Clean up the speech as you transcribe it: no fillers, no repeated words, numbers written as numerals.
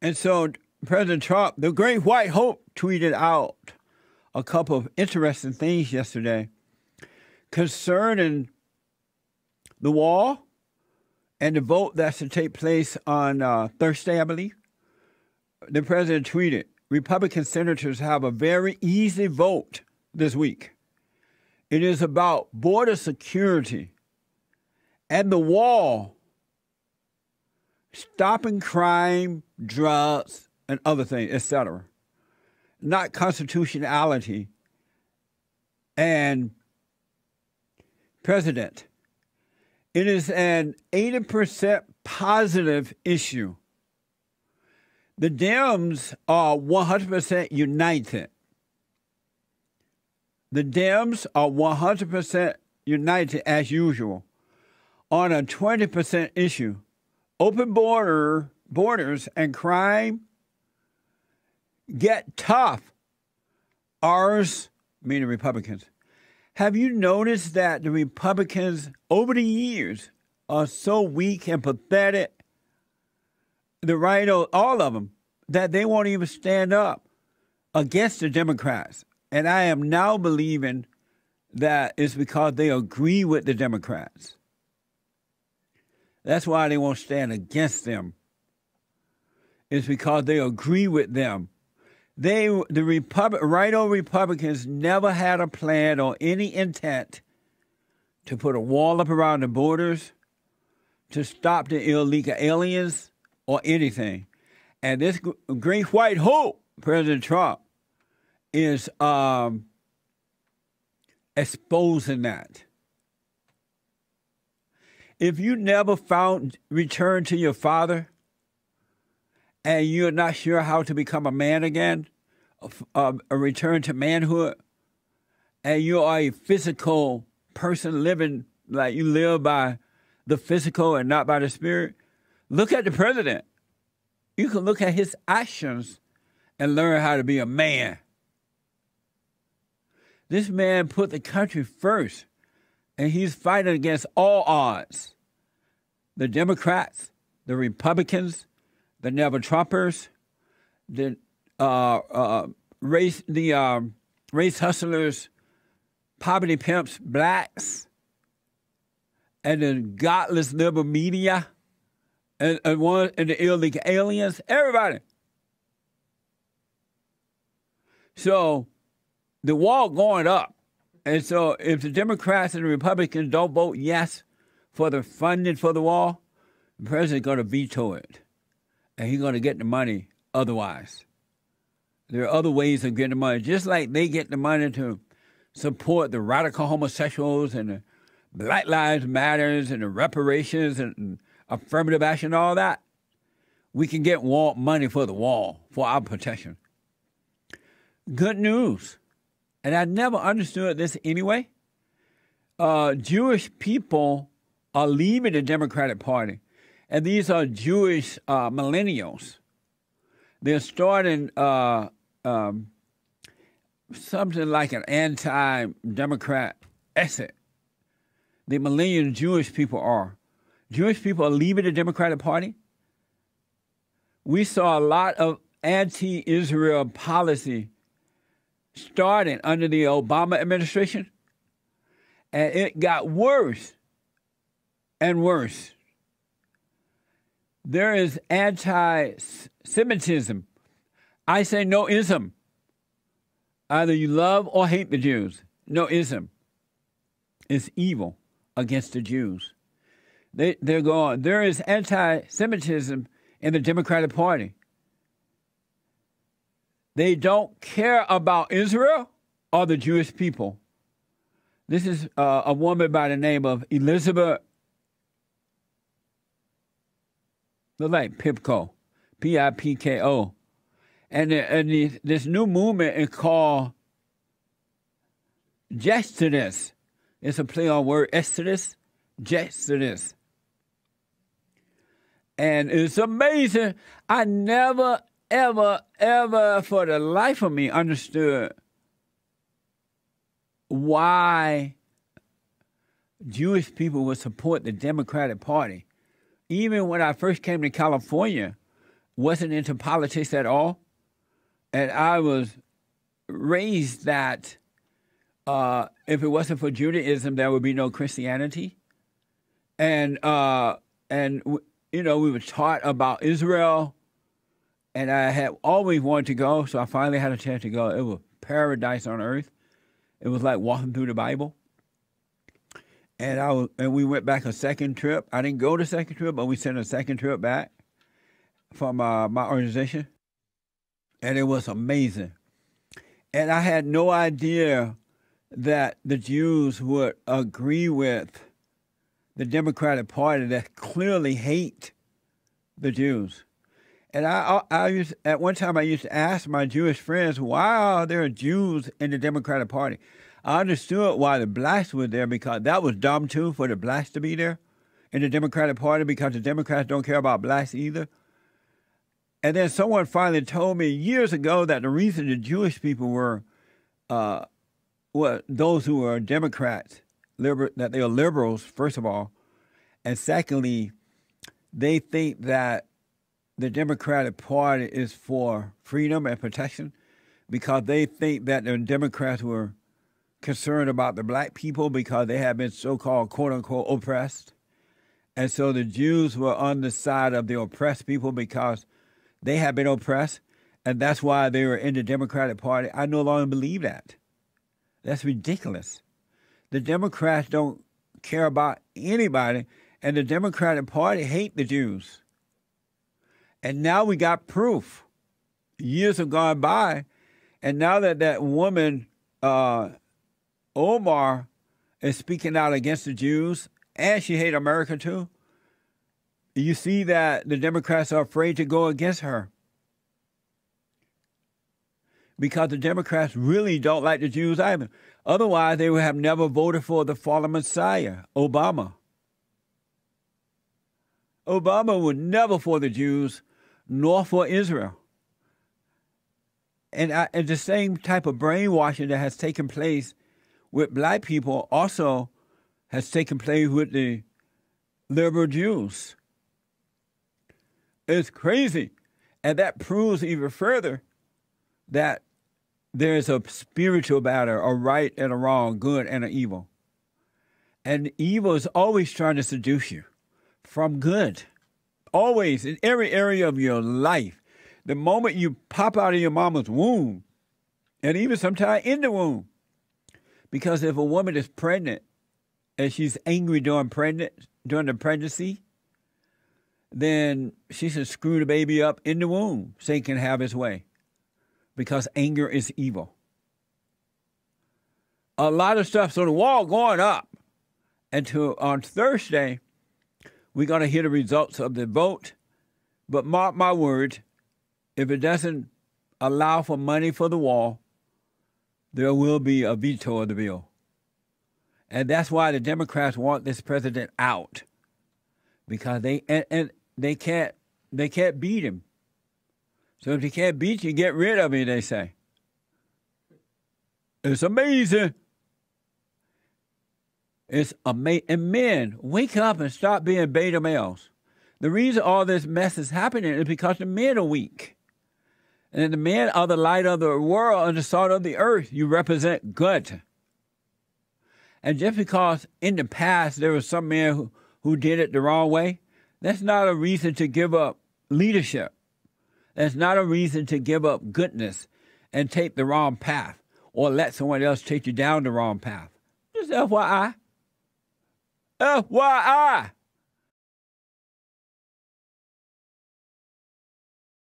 And so President Trump, the great white hope, tweeted out a couple of interesting things yesterday concerning the wall and the vote that's to take place on Thursday, I believe. The president tweeted, Republican senators have a very easy vote this week. It is about border security and the wall, stopping crime, drugs, and other things, etc. Not constitutionality. And President, it is an 80% positive issue. The Dems are 100% united. The Dems are 100% united as usual on a 20% issue. Open borders and crime get tough. Ours, meaning Republicans. Have you noticed that the Republicans over the years are so weak and pathetic, the RINO, all of them, that they won't even stand up against the Democrats? And I am now believing that it's because they agree with the Democrats. That's why they won't stand against them. It's because they agree with them. RINO Republicans never had a plan or any intent to put a wall up around the borders, to stop the illegal aliens, or anything. And this great white hope, President Trump, is exposing that. If you never return to your father, and you're not sure how to become a man again, a return to manhood, and you are a physical person living like you live by the physical and not by the spirit, look at the president. You can look at his actions and learn how to be a man. This man put the country first, and he's fighting against all odds. The Democrats, the Republicans, the never-Trumpers, the race hustlers, poverty pimps, blacks, and the godless liberal media, and the illegal aliens, everybody. So the wall going up. And so if the Democrats and the Republicans don't vote yes for the funding for the wall, the president's going to veto it. And he's going to get the money otherwise. There are other ways of getting the money. Just like they get the money to support the radical homosexuals and the Black Lives Matters and the reparations and affirmative action and all that, we can get money for the wall, for our protection. Good news. And I never understood this anyway. Jewish people are leaving the Democratic Party. And these are Jewish millennials. They're starting something like an anti-Democrat exit. The millennial Jewish people are. Jewish people are leaving the Democratic Party. We saw a lot of anti-Israel policy starting under the Obama administration, and it got worse and worse. There is anti-Semitism. I say no ism. Either you love or hate the Jews. No ism. It's evil against the Jews. They're going, there is anti-Semitism in the Democratic Party. They don't care about Israel or the Jewish people. This is a woman by the name of Elizabeth, look like Pipko, P-I-P-K-O. And this new movement is called Exodus. It's a play on word Exodus, Exodus. And it's amazing. I never, ever, ever for the life of me understood why Jewish people would support the Democratic Party. Even when I first came to California, wasn't into politics at all. And I was raised that if it wasn't for Judaism, there would be no Christianity. And we were taught about Israel, and I had always wanted to go, so I finally had a chance to go. It was paradise on earth. It was like walking through the Bible. And we went back a second trip. I didn't go the second trip, but we sent a second trip back from my organization, and it was amazing. And I had no idea that the Jews would agree with the Democratic Party that clearly hate the Jews. And at one time I used to ask my Jewish friends, why are there Jews in the Democratic Party? I understood why the blacks were there, because that was dumb too for the blacks to be there in the Democratic Party, because the Democrats don't care about blacks either. And then someone finally told me years ago that the reason the Jewish people were those who were Democrats, that they are liberals, first of all, and secondly, they think that the Democratic Party is for freedom and protection, because they think that the Democrats were concerned about the black people because they have been so-called, quote-unquote, oppressed. And so the Jews were on the side of the oppressed people because they have been oppressed, and that's why they were in the Democratic Party. I no longer believe that. That's ridiculous. The Democrats don't care about anybody, and the Democratic Party hate the Jews. And now we got proof. Years have gone by, and now that woman, Omar, is speaking out against the Jews, and she hates America too, you see that the Democrats are afraid to go against her, because the Democrats really don't like the Jews either. Otherwise, they would have never voted for the fallen Messiah, Obama. Obama would never for the Jews, nor for Israel. And the same type of brainwashing that has taken place with black people also has taken place with the liberal Jews. It's crazy. And that proves even further that there's a spiritual battle, a right and a wrong, good and an evil. And evil is always trying to seduce you from good. Always, in every area of your life. The moment you pop out of your mama's womb, and even sometimes in the womb. Because if a woman is pregnant and she's angry during the pregnancy, then she should screw the baby up in the womb so he can have his way. Because anger is evil. A lot of stuff. So the wall going up. And on Thursday, we're going to hear the results of the vote. But mark my word, if it doesn't allow for money for the wall, there will be a veto of the bill. And that's why the Democrats want this president out. Because they can't beat him. So if you can't beat you, get rid of me, they say. It's amazing. It's amazing. And men, wake up and stop being beta males. The reason all this mess is happening is because the men are weak. And the men are the light of the world and the salt of the earth. You represent good. And just because in the past there were some men who did it the wrong way, that's not a reason to give up leadership. That's not a reason to give up goodness and take the wrong path or let someone else take you down the wrong path. Just FYI. FYI.